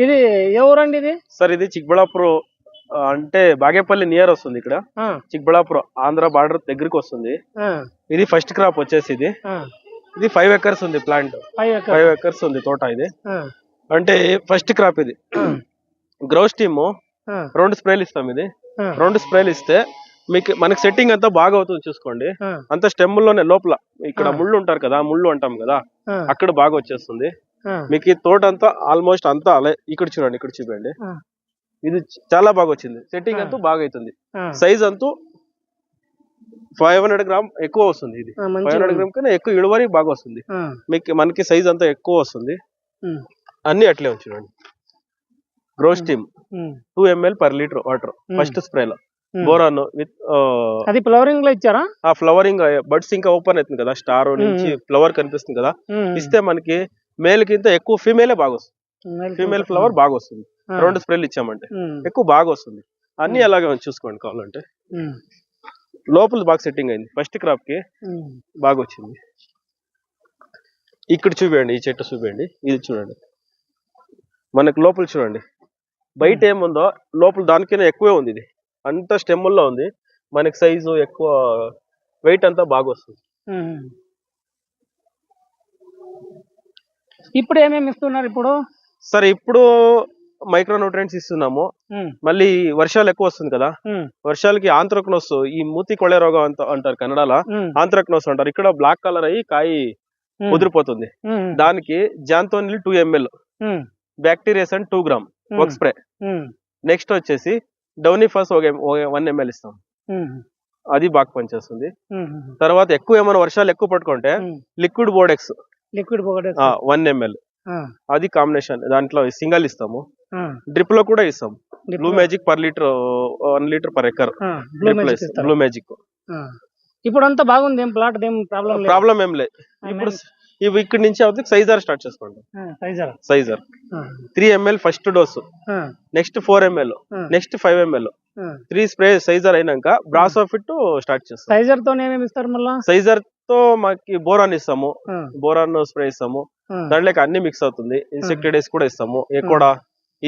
ఇది ఏ ఊరండి ఇది? సార్ ఇది చిక్బళ్ళాపూర్ అంటే బాగేపల్లి నియర్ వస్తుంది. ఇక్కడ చిక్బళ్ళాపూర్ ఆంధ్ర బార్డర్ దగ్గరికి వస్తుంది. ఇది ఫస్ట్ క్రాప్ వచ్చేసి ఇది 5 acres ఉంది ప్లాంట్. 5 acres ఉంది తోట ఇది. అంటే ఫస్ట్ క్రాప్ ఇది. గ్రోస్ టీమ్ 2 స్ప్రేలు ఇస్తాం. ఇది 2 స్ప్రేలు ఇస్తే మీకు మనకి సెట్టింగ్ అంతా బాగా అవుతుంది. చూసుకోండి, అంత స్టెమ్ లోనే లోపల ఇక్కడ ముళ్ళు ఉంటారు కదా, ముళ్ళు అంటాం కదా, అక్కడ బాగా వచ్చేస్తుంది మీకు. ఈ తోట అంతా ఆల్మోస్ట్ అంతా అలా ఇక్కడ చూడండి, ఇక్కడ చూపండి. ఇది చాలా బాగా వచ్చింది. సెట్టింగ్ అంతా బాగా అవుతుంది. సైజ్ అంతా 500 గ్రామ్ ఎక్కువ వస్తుంది. ఇది 500 గ్రామ్ కన్నా ఎక్కువ ఇಳುవరి బాగా వస్తుంది మీకు. మనకి సైజ్ అంతా ఎక్కువ వస్తుంది. అన్ని అట్లే చూడండి. గ్రోస్ టీమ్ 2 ml per liter water first స్ప్రేలో. బోరాన్ విత్ అది ఫ్లవరింగ్ లో ఇచ్చారా? ఆ ఫ్లవరింగ్ బడ్స్ ఇంకా ఓపెన్ అవుతుంది కదా, స్టార్ నుంచి ఫ్లవర్ కనిపిస్తుంది కదా, ఇస్తే మనకి మేల్ కింద ఎక్కువ ఫీమేలే బాగా వస్తుంది. ఫీమేల్ ఫ్లవర్ బాగా వస్తుంది. 2 స్ప్రేలు ఇచ్చామంటే ఎక్కువ బాగా వస్తుంది. అన్ని అలాగే చూసుకోండి కావాలంటే. లోపల బాగా సెట్టింగ్ అయింది. ఫస్ట్ క్రాప్ కి బాగా వచ్చింది. ఇక్కడ చూపండి, ఈ చెట్టు చూపండి, ఇది చూడండి. మనకు లోపల చూడండి, బయట ఏముందో లోపల దానికైనా ఎక్కువే ఉంది. ఇది అంత స్టెమ్ముల్లో ఉంది. మనకి సైజు ఎక్కువ, వెయిట్ అంతా బాగా వస్తుంది. ఇప్పుడు ఏమేమి ఇస్తున్నారు ఇప్పుడు? సరే ఇప్పుడు మైక్రో న్యూట్రియంట్స్ ఇస్తున్నాము. మళ్ళీ వర్షాలు ఎక్కువ వస్తుంది కదా, వర్షాలకి ఆంత్రక్నోస్, ఈ మూతి కొళే రోగం అంటారు కన్నడలో, ఆంత్రక్నోస్ అంటారు. ఇక్కడ బ్లాక్ కలర్ అయ్యి కాయ ఉదిరిపోతుంది. దానికి జాంతోనిల్ 2 ml, బ్యాక్టీరియాసన్ 2 గ్రామ్ ఒక స్ప్రే. నెక్స్ట్ వచ్చేసి డౌనిఫాస్ 1 ml ఇస్తాం. అది బాగా పనిచేస్తుంది. తర్వాత ఎక్కువ ఏమైనా వర్షాలు ఎక్కువ పట్టుకుంటే లిక్విడ్ బోర్డెక్స్ 1 ml, అది కాంబినేషన్. దాంట్లో సింగల్ ఇస్తాము. డ్రిప్ లో కూడా ఇస్తాం. Blue magic per liter 1 liter per acre. Blue magic ఇప్పుడు అంతా బాగుంది. ఏం ప్లాట్ ఏం ప్రాబ్లం ఏం లేదు. ఇప్పుడు ఇవి ఇక్కడ నుంచి అవుతుంది. సైజర్ స్టార్ట్ చేసుకోండి. Sizer 3 ml first dose, next 4 ml, next 5 ml, 3 spray sizer అయినాక బ్రాసోఫిట్ స్టార్ట్ చేస్తాం. సైజర్ తో ఏమేమి ఇస్తారు మళ్ళా? సైజర్ తో మాకి బోరాన్ ఇస్తాము. బోరాన్ స్ప్రే ఇస్తాము. దాంట్లోకి అన్ని మిక్స్ అవుతుంది. ఇన్సెక్టిడైడ్స్ కూడా ఇస్తాము. ఎక్కువ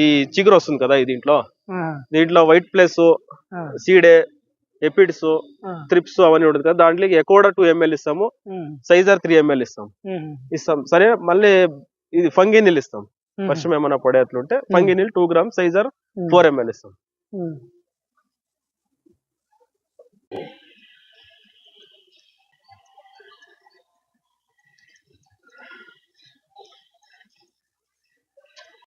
ఈ చిగురు వస్తుంది కదా దీంట్లో వైట్ ప్లేస్, సీడే, ఎపిడ్స్, త్రిప్స్ అవన్నీ ఉంటుంది కదా, దాంట్లోకి ఎక్కువ 2 ml ఇస్తాము. సైజర్ 3 ml ఇస్తాం. సరే, మళ్ళీ ఇది ఫంగినిల్ ఇస్తాం. వర్షం ఏమైనా పడే అట్లుంటే ఫంగినిల్ 2 గ్రామ్, సైజర్ 4 ml ఇస్తాం.